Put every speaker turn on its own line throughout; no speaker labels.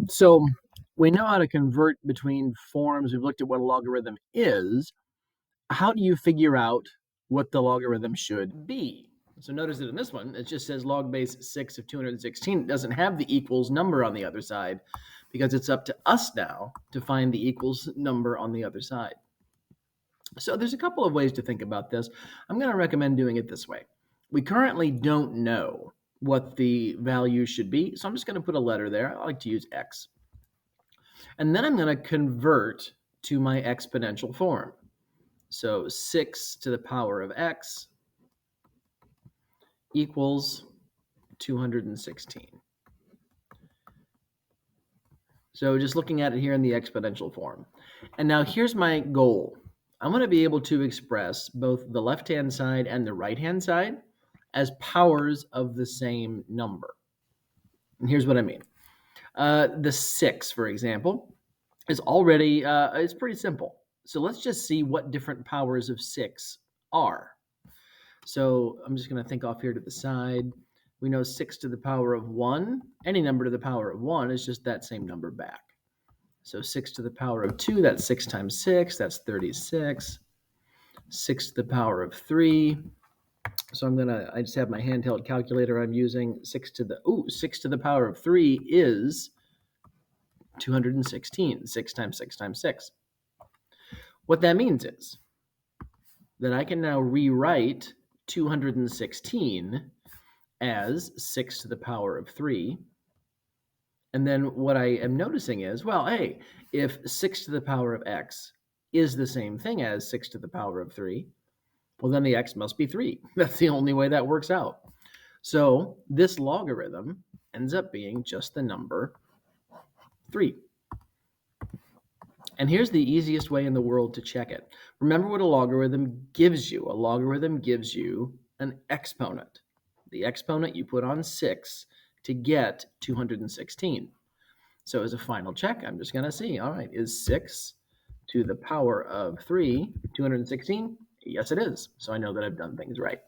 So we know how to convert between forms. We've looked at what a logarithm is. How do you figure out what the logarithm should be? So notice that in this one, it just says log base 6 of 216. It doesn't have the equals number on the other side because it's up to us now to find the equals number on the other side. So there's a couple of ways to think about this. I'm going to recommend doing it this way. We currently don't know what the value should be, so I'm just going to put a letter there. I like to use x. And then I'm going to convert to my exponential form. So 6 to the power of x equals 216. So just looking at it here in the exponential form. And now here's my goal. I want to be able to express both the left-hand side and the right-hand side as powers of the same number. And here's what I mean. The 6, for example, is already, it's pretty simple. So let's just see what different powers of 6 are. So I'm just going to think off here to the side. We know 6 to the power of 1. Any number to the power of 1 is just that same number back. So 6 to the power of 2, that's 6 times 6, that's 36. 6 to the power of 3. So I just have my handheld calculator I'm using. 6 to the power of 3 is 216. 6 times 6 times 6. What that means is that I can now rewrite 216 as 6 to the power of 3. And then what I am noticing is, well, hey, if 6 to the power of x is the same thing as 6 to the power of 3, well, then the x must be 3. That's the only way that works out. So this logarithm ends up being just the number 3. And here's the easiest way in the world to check it. Remember what a logarithm gives you. A logarithm gives you an exponent. The exponent you put on 6 to get 216. So as a final check, I'm just going to see, all right, is 6 to the power of 3 216? Yes, it is. So I know that I've done things right.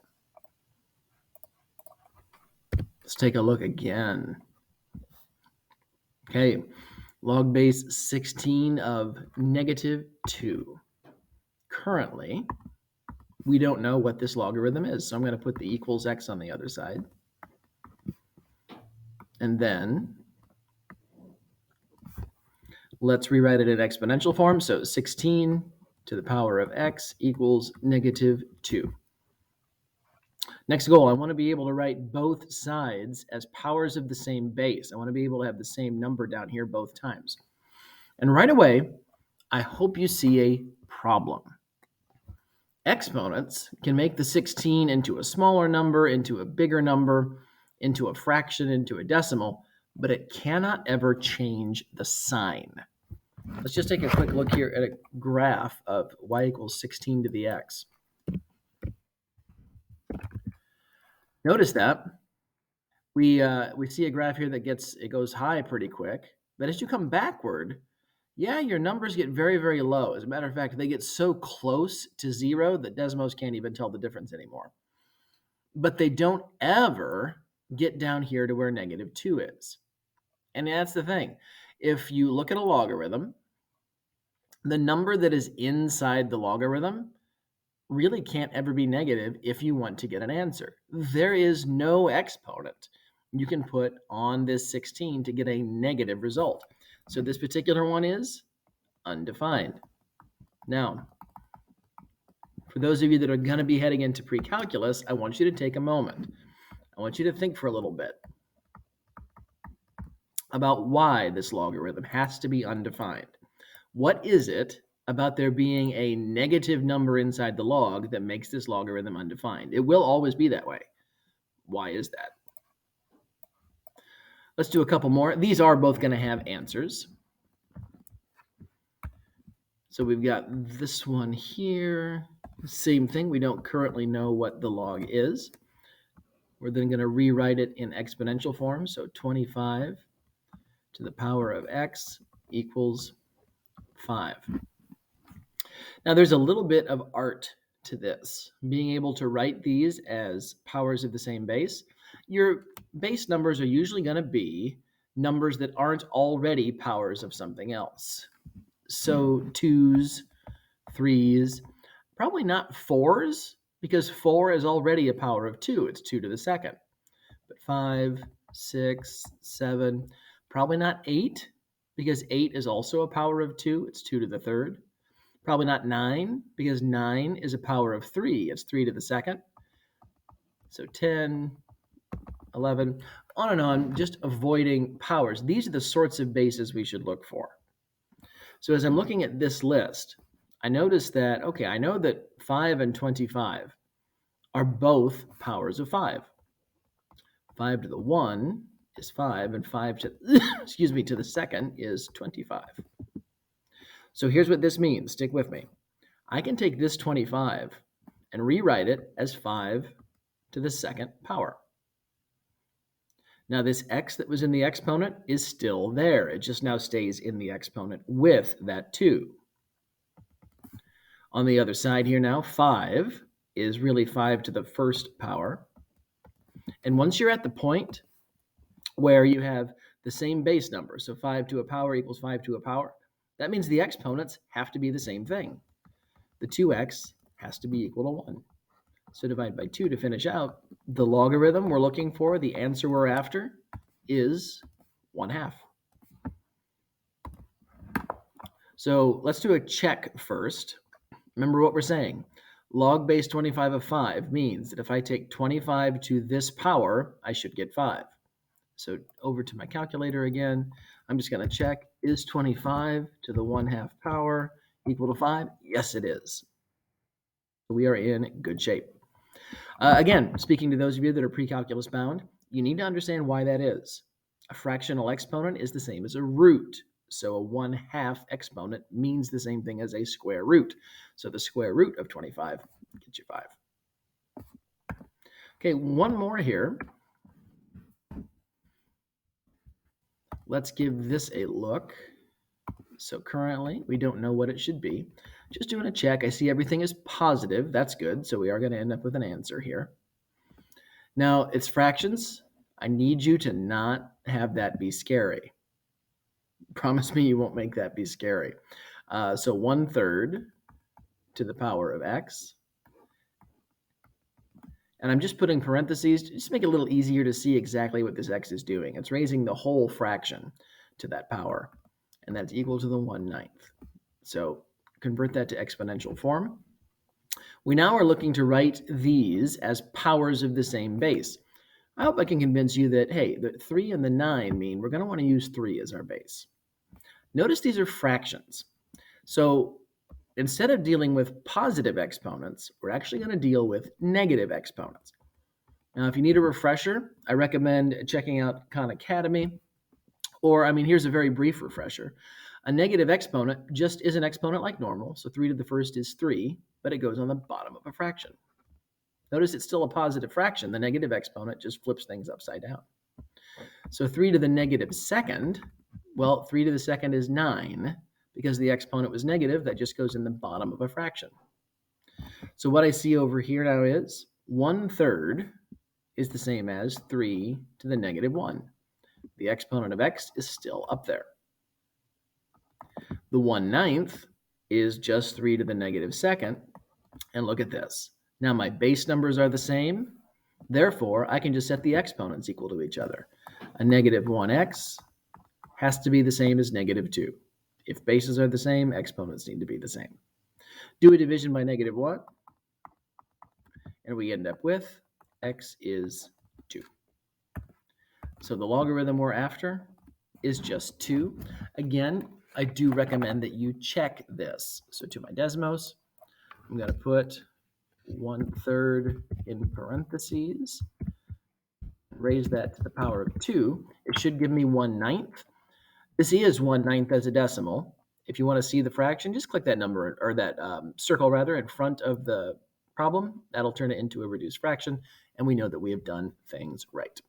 Let's take a look again. Okay, log base 16 of negative 2. Currently, we don't know what this logarithm is, so I'm going to put the equals x on the other side. And then let's rewrite it in exponential form. So 16 to the power of x equals negative 2. Next goal, I want to be able to write both sides as powers of the same base. I want to be able to have the same number down here both times. And right away, I hope you see a problem. Exponents can make the 16 into a smaller number, into a bigger number, into a fraction, into a decimal, but it cannot ever change the sign. Let's just take a quick look here at a graph of y equals 16 to the x. Notice that we see a graph here that goes high pretty quick, but as you come backward, yeah, your numbers get very, very low. As a matter of fact, they get so close to 0 that Desmos can't even tell the difference anymore. But they don't ever get down here to where negative 2 is. And that's the thing. If you look at a logarithm, the number that is inside the logarithm really can't ever be negative if you want to get an answer. There is no exponent you can put on this 16 to get a negative result. So this particular one is undefined. Now, for those of you that are going to be heading into pre-calculus, I want you to take a moment. I want you to think for a little bit about why this logarithm has to be undefined. What is it about there being a negative number inside the log that makes this logarithm undefined? It will always be that way. Why is that? Let's do a couple more. These are both going to have answers. So we've got this one here. Same thing. We don't currently know what the log is. We're then going to rewrite it in exponential form. So 25 to the power of x equals 5. Now there's a little bit of art to this, being able to write these as powers of the same base. Your base numbers are usually going to be numbers that aren't already powers of something else. So 2s, 3s, probably not 4s, because 4 is already a power of 2. It's 2 to the second. But 5, 6, 7, probably not 8, because 8 is also a power of 2. It's 2 to the third. Probably not 9, because 9 is a power of 3. It's 3 to the second. So 10, 11, on and on, just avoiding powers. These are the sorts of bases we should look for. So as I'm looking at this list, I notice that, okay, I know that 5 and 25 are both powers of 5. 5 to the 1 is 5, and 5 to, excuse me, to the second is 25. So here's what this means. Stick with me. I can take this 25 and rewrite it as 5 to the second power. Now this x that was in the exponent is still there. It just now stays in the exponent with that 2. On the other side here now, 5 is really 5 to the first power. And once you're at the point where you have the same base number, so 5 to a power equals 5 to a power, that means the exponents have to be the same thing. The 2x has to be equal to 1. So divide by 2 to finish out. The logarithm we're looking for, the answer we're after, is 1/2. So let's do a check first. Remember what we're saying. Log base 25 of 5 means that if I take 25 to this power, I should get 5. So over to my calculator again. I'm just going to check, is 25 to the 1/2 power equal to 5? Yes, it is. We are in good shape. Again, speaking to those of you that are pre-calculus bound, you need to understand why that is. A fractional exponent is the same as a root. So a 1/2 exponent means the same thing as a square root. So the square root of 25 gets you 5. Okay, one more here. Let's give this a look. So currently, we don't know what it should be. Just doing a check. I see everything is positive. That's good. So we are going to end up with an answer here. Now, it's fractions. I need you to not have that be scary. Promise me you won't make that be scary. So 1/3 to the power of x. And I'm just putting parentheses just to make it a little easier to see exactly what this x is doing. It's raising the whole fraction to that power, and that's equal to the 1/9. So convert that to exponential form. We now are looking to write these as powers of the same base. I hope I can convince you that, hey, the 3 and the 9 mean we're going to want to use 3 as our base. Notice these are fractions. So instead of dealing with positive exponents, we're actually going to deal with negative exponents. Now, if you need a refresher, I recommend checking out Khan Academy. Or, here's a very brief refresher. A negative exponent just is an exponent like normal. So 3 to the first is 3, but it goes on the bottom of a fraction. Notice it's still a positive fraction. The negative exponent just flips things upside down. So 3 to the negative second, well, 3 to the second is 9. Because the exponent was negative, that just goes in the bottom of a fraction. So what I see over here now is 1/3 is the same as 3 to the negative 1. The exponent of x is still up there. The 1/9 is just 3 to the negative second. And look at this. Now my base numbers are the same. Therefore, I can just set the exponents equal to each other. A negative 1x has to be the same as negative 2. If bases are the same, exponents need to be the same. Do a division by negative 1, and we end up with x is 2. So the logarithm we're after is just 2. Again, I do recommend that you check this. So to my Desmos, I'm going to put 1/3 in parentheses, raise that to the power of 2. It should give me 1/9. This is 1/9 as a decimal. If you want to see the fraction, just click that number or that circle rather in front of the problem. That'll turn it into a reduced fraction, and we know that we have done things right.